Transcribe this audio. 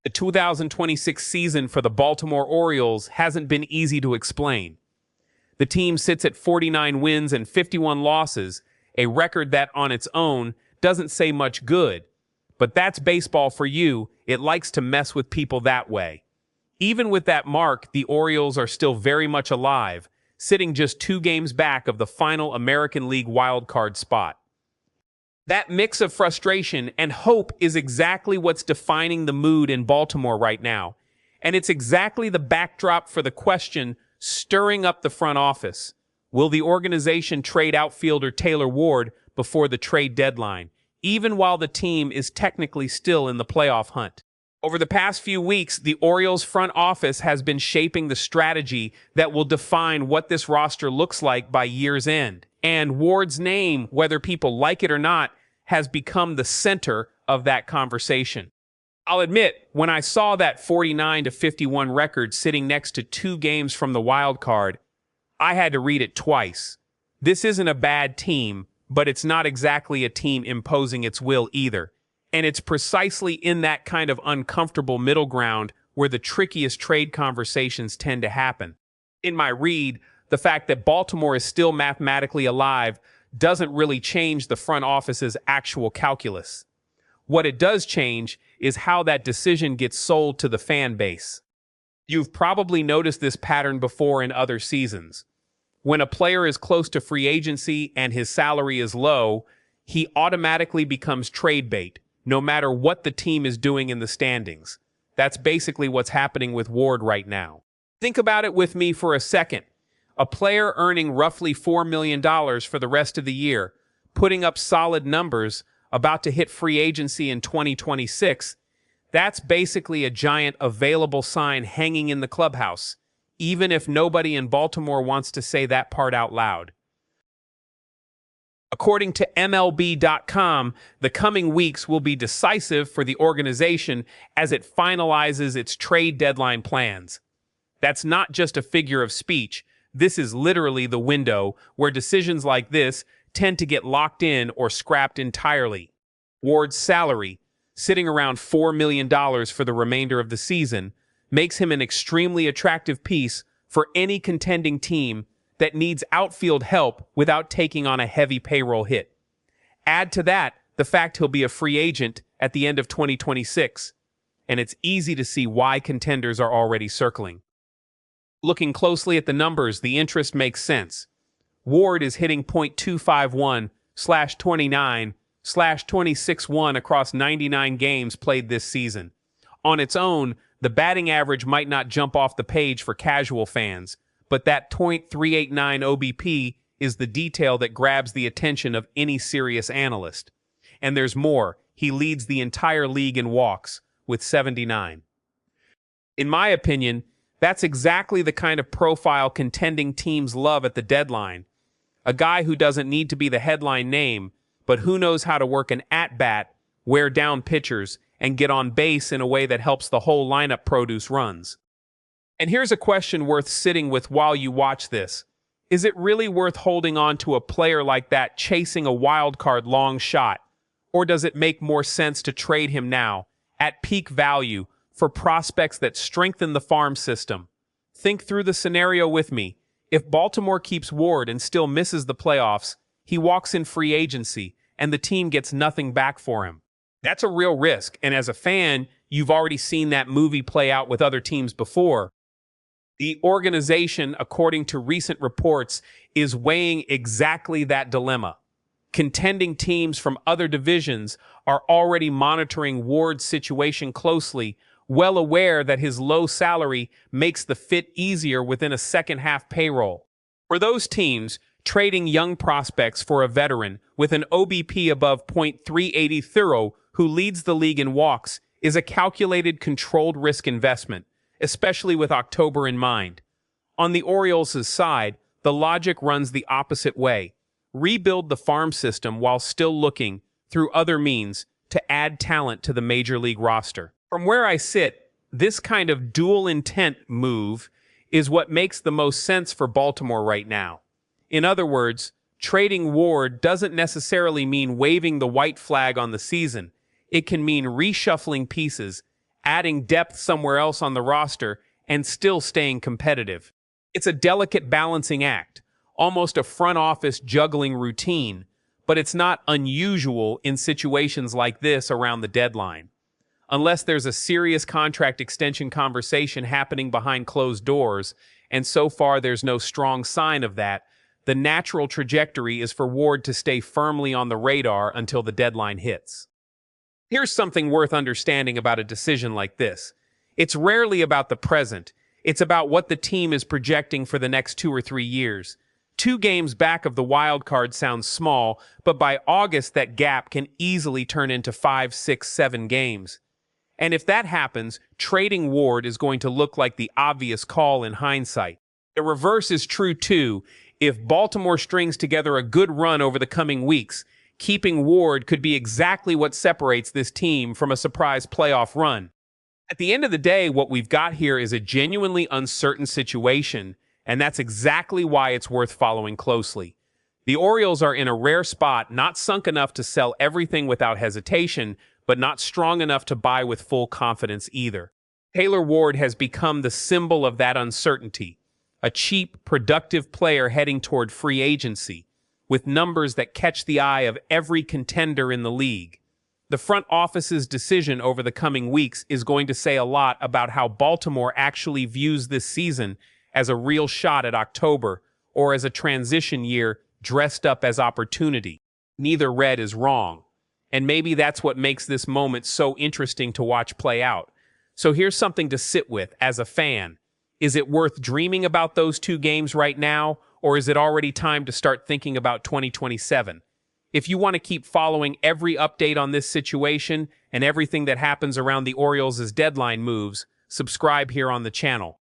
The 2026 season for the Baltimore Orioles hasn't been easy to explain. The team sits at 49 wins and 51 losses, a record that on its own doesn't say much good. But that's baseball for you. It likes to mess with people that way. Even with that mark, the Orioles are still very much alive, sitting just 2 games back of the final American League wildcard spot. That mix of frustration and hope is exactly what's defining the mood in Baltimore right now. And it's exactly the backdrop for the question stirring up the front office. Will the organization trade outfielder Taylor Ward before the trade deadline, even while the team is technically still in the playoff hunt? Over the past few weeks, the Orioles front office has been shaping the strategy that will define what this roster looks like by year's end. And Ward's name, whether people like it or not, has become the center of that conversation. I'll admit, when I saw that 49-51 record sitting next to 2 games from the wild card, I had to read it twice. This isn't a bad team, but it's not exactly a team imposing its will either. And it's precisely in that kind of uncomfortable middle ground where the trickiest trade conversations tend to happen. In my read, the fact that Baltimore is still mathematically alive doesn't really change the front office's actual calculus. What it does change is how that decision gets sold to the fan base. You've probably noticed this pattern before in other seasons. When a player is close to free agency and his salary is low, he automatically becomes trade bait, no matter what the team is doing in the standings. That's basically what's happening with Ward right now. Think about it with me for a second. A player earning roughly $4 million for the rest of the year, putting up solid numbers, about to hit free agency in 2026, that's basically a giant available sign hanging in the clubhouse, even if nobody in Baltimore wants to say that part out loud. According to MLB.com, the coming weeks will be decisive for the organization as it finalizes its trade deadline plans. That's not just a figure of speech. This is literally the window where decisions like this tend to get locked in or scrapped entirely. Ward's salary, sitting around $4 million for the remainder of the season, makes him an extremely attractive piece for any contending team that needs outfield help without taking on a heavy payroll hit. Add to that the fact he'll be a free agent at the end of 2026, and it's easy to see why contenders are already circling. Looking closely at the numbers, the interest makes sense. Ward is hitting .251/29/26-1 across 99 games played this season. On its own, the batting average might not jump off the page for casual fans, but that .389 OBP is the detail that grabs the attention of any serious analyst. And there's more. He leads the entire league in walks, with 79. In my opinion, that's exactly the kind of profile contending teams love at the deadline. A guy who doesn't need to be the headline name, but who knows how to work an at-bat, wear down pitchers, and get on base in a way that helps the whole lineup produce runs. And here's a question worth sitting with while you watch this. Is it really worth holding on to a player like that chasing a wild card long shot? Or does it make more sense to trade him now, at peak value, for prospects that strengthen the farm system? Think through the scenario with me. If Baltimore keeps Ward and still misses the playoffs, he walks in free agency, and the team gets nothing back for him. That's a real risk, and as a fan, you've already seen that movie play out with other teams before. The organization, according to recent reports, is weighing exactly that dilemma. Contending teams from other divisions are already monitoring Ward's situation closely, well aware that his low salary makes the fit easier within a second-half payroll. For those teams, trading young prospects for a veteran with an OBP above .380 who leads the league in walks is a calculated, controlled risk investment, especially with October in mind. On the Orioles' side, the logic runs the opposite way. Rebuild the farm system while still looking, through other means, to add talent to the major league roster. From where I sit, this kind of dual intent move is what makes the most sense for Baltimore right now. In other words, trading Ward doesn't necessarily mean waving the white flag on the season. It can mean reshuffling pieces, adding depth somewhere else on the roster, and still staying competitive. It's a delicate balancing act, almost a front office juggling routine, but it's not unusual in situations like this around the deadline. Unless there's a serious contract extension conversation happening behind closed doors, and so far there's no strong sign of that, the natural trajectory is for Ward to stay firmly on the radar until the deadline hits. Here's something worth understanding about a decision like this. It's rarely about the present. It's about what the team is projecting for the next 2 or 3 years. 2 games back of the wild card sounds small, but by August that gap can easily turn into 5, 6, 7 games. And if that happens, trading Ward is going to look like the obvious call in hindsight. The reverse is true too. If Baltimore strings together a good run over the coming weeks, keeping Ward could be exactly what separates this team from a surprise playoff run. At the end of the day, what we've got here is a genuinely uncertain situation, and that's exactly why it's worth following closely. The Orioles are in a rare spot, not sunk enough to sell everything without hesitation, but not strong enough to buy with full confidence either. Taylor Ward has become the symbol of that uncertainty, a cheap, productive player heading toward free agency, with numbers that catch the eye of every contender in the league. The front office's decision over the coming weeks is going to say a lot about how Baltimore actually views this season as a real shot at October or as a transition year dressed up as opportunity. Neither red is wrong. And maybe that's what makes this moment so interesting to watch play out. So here's something to sit with as a fan. Is it worth dreaming about those 2 games right now, or is it already time to start thinking about 2027? If you want to keep following every update on this situation and everything that happens around the Orioles' deadline moves, subscribe here on the channel.